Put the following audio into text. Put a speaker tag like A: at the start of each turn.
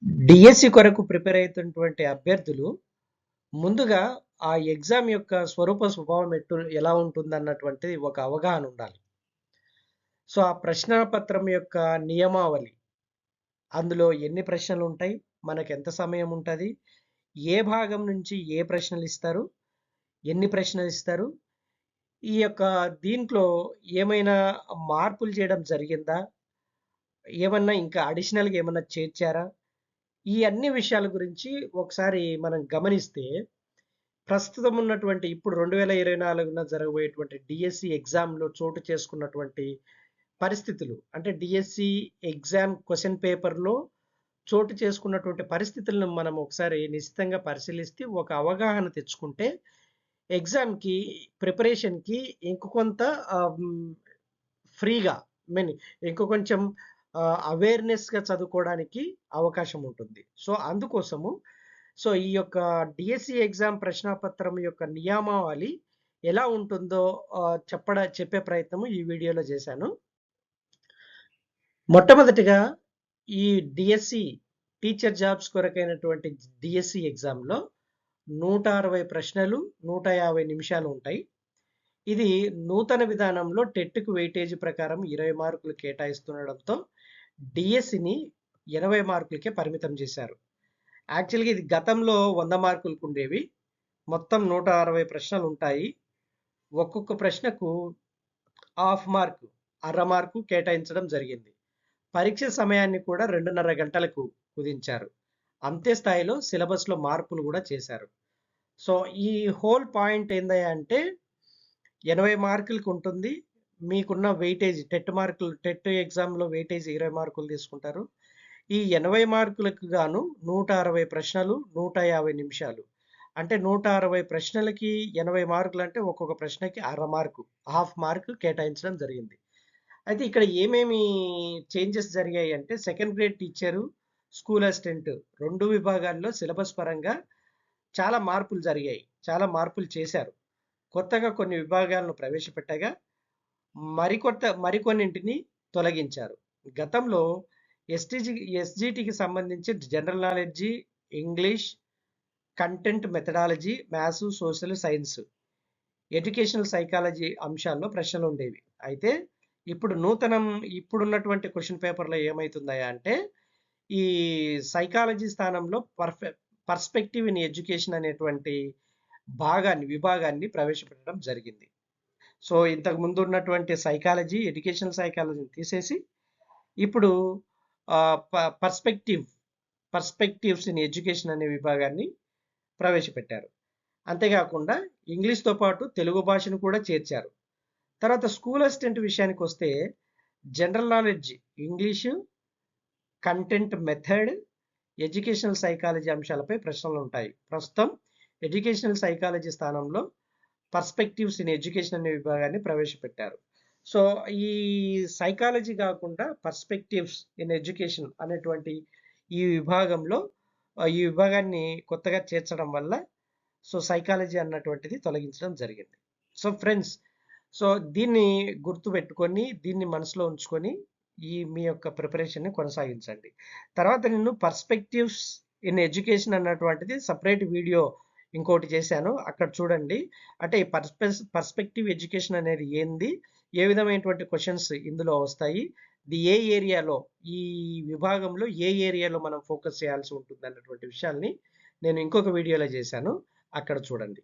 A: DSC కొరకు prepare అవుతున్నటువంటి అభ్యర్థులు ముందుగా ఆ ఎగ్జామ్ యొక్క స్వరూప స్వభావం ఎలా ఉంటుందన్నటువంటిది ఒక అవగాహన ఉండాలి. సో, ఆ ప్రశ్నాపత్రం యొక్క నియమావళి, అందులో ఎన్ని ప్రశ్నలు ఉంటాయి, మనకెంత సమయం ఉంటది, ఏ భాగం నుంచి ఏ ప్రశ్నలు ఇస్తారు, ఎన్ని ప్రశ్నలు ఇస్తారు, ఈ యొక్క దీంట్లో ఏమైనా మార్పులు చేయడం జరిగిందా, ఏమన్నా ఇంకా అడిషనల్‌గా ఏమన్నా చేర్చారా, ఈ అన్ని విషయాల గురించి ఒకసారి మనం గమనిస్తే, ప్రస్తుతం ఉన్నటువంటి ఇప్పుడు 2024 జరగబోయేటువంటి డిఎస్సి ఎగ్జామ్‌లో చోటు చేసుకున్నటువంటి పరిస్థితులు, అంటే డిఎస్సి ఎగ్జామ్ క్వెషన్ పేపర్‌లో చోటు చేసుకున్నటువంటి పరిస్థితులను మనం ఒకసారి నిశితంగా పరిశీలిస్తే, ఒక అవగాహన తెచ్చుకుంటే, ఎగ్జామ్‌కి ప్రిపరేషన్‌కి ఇంక కొంత ఫ్రీగా మీన్ ఇంక కొంచెం అవేర్‌నెస్‌గా చదువుకోవడానికి అవకాశం ఉంటుంది. సో, అందుకోసము ఈ యొక్క డిఎస్సి ఎగ్జామ్ ప్రశ్నాపత్రం యొక్క నియమావళి ఎలా ఉంటుందో చెప్పే ప్రయత్నము ఈ వీడియోలో చేశాను. మొట్టమొదటిగా ఈ డిఎస్సి టీచర్ జాబ్స్ కొరకైనటువంటి డిఎస్సి ఎగ్జామ్‌లో 160 ప్రశ్నలు, 150 నిమిషాలు ఉంటాయి. ఇది నూతన విధానంలో టెట్‌కు వెయిటేజ్ ప్రకారం 20 మార్కులు కేటాయిస్తుండడంతో డిఎస్సిని 80 మార్కులకే పరిమితం చేశారు. యాక్చువల్‌గా ఇది గతంలో 100 మార్కులకు ఉండేవి. మొత్తం 160 ప్రశ్నలు ఉంటాయి. ఒక్కొక్క ప్రశ్నకు హాఫ్ మార్క్, అర మార్కు కేటాయించడం జరిగింది. పరీక్ష సమయాన్ని కూడా 2:30 గంటలకు కుదించారు. అంతే స్థాయిలో సిలబస్‌లో మార్పులు కూడా చేశారు. సో, ఈ హోల్ పాయింట్ ఏందయ్యా అంటే 80 మార్కులకి ఉంటుంది. మీకున్న వెయిటేజ్ టెట్ ఎగ్జామ్‌లో వెయిటేజ్ 20 మార్కులు తీసుకుంటారు. ఈ 80 మార్కులకు గాను 160 ప్రశ్నలు, 150 నిమిషాలు. అంటే 160 ప్రశ్నలకి 80 మార్కులంటే ఒక్కొక్క ప్రశ్నకి అర మార్కు, హాఫ్ మార్క్ కేటాయించడం జరిగింది. అయితే ఇక్కడ ఏమేమి చేంజెస్ జరిగాయి అంటే, second grade teacher, school assistant 2 విభాగాల్లో సిలబస్ పరంగా చాలా మార్పులు జరిగాయి. చాలా మార్పులు చేశారు. కొత్తగా కొన్ని విభాగాలను ప్రవేశపెట్టగా, మరికొన్నింటిని తొలగించారు. గతంలో ఎస్‌జిటికి సంబంధించి general knowledge, English, content methodology, maths, social science, educational psychology అంశాల్లో ప్రశ్నలు ఉండేవి. అయితే ఇప్పుడున్నటువంటి క్వెషన్ పేపర్‌లో ఏమైతుందయ్యా అంటే, ఈ సైకాలజీ స్థానంలో పర్స్పెక్టివ్ ఇన్ ఎడ్యుకేషన్ అనేటువంటి విభాగాన్ని ప్రవేశపెట్టడం జరిగింది. సో, ఇంతకు ముందు ఉన్నటువంటి ఎడ్యుకేషనల్ సైకాలజీని తీసేసి, ఇప్పుడు ఆహ్, ప పర్స్పెక్టివ్స్ ఇన్ ఎడ్యుకేషన్ అనే విభాగాన్ని ప్రవేశపెట్టారు. అంతేకాకుండా ఇంగ్లీష్‌తో పాటు తెలుగు భాషను కూడా చేర్చారు. తర్వాత స్కూల్ అసిస్టెంట్ విషయానికొస్తే, general knowledge English, content method, educational psychology అంశాలపై ప్రశ్నలుంటాయి. ప్రస్తుతం ఎడ్యుకేషనల్ సైకాలజీ స్థానంలో పర్స్పెక్టివ్స్ ఇన్ ఎడ్యుకేషన్ అనే విభాగాన్ని ప్రవేశపెట్టారు. సో, ఈ సైకాలజీ కాకుండా పర్స్పెక్టివ్స్ ఇన్ ఎడ్యుకేషన్ అనేటువంటి ఈ విభాగాన్ని కొత్తగా చేర్చడం వల్ల సైకాలజీ అన్నటువంటిది తొలగించడం జరిగింది. సో, ఫ్రెండ్స్, దీన్ని గుర్తుపెట్టుకొని, దీన్ని మనసులో ఉంచుకొని మీ యొక్క ప్రిపరేషన్‌ని కొనసాగించండి. తర్వాత నేను పర్స్పెక్టివ్స్ ఇన్ ఎడ్యుకేషన్ అన్నటువంటిది సెపరేట్ వీడియో ఇంకోటి చేశాను. అక్కడ చూడండి. అంటే ఈ పర్స్పెక్టివ్ ఎడ్యుకేషన్ అనేది ఏంది? ఏ విధమైనటువంటి క్వెషన్స్ ఇందులో వస్తాయి? ఈ విభాగంలో ఏ ఏరియాలో మనం ఫోకస్ చేయాల్సి ఉంటుందన్నటువంటి విషయాల్ని నేను ఇంకొక వీడియోలో చేశాను. అక్కడ చూడండి.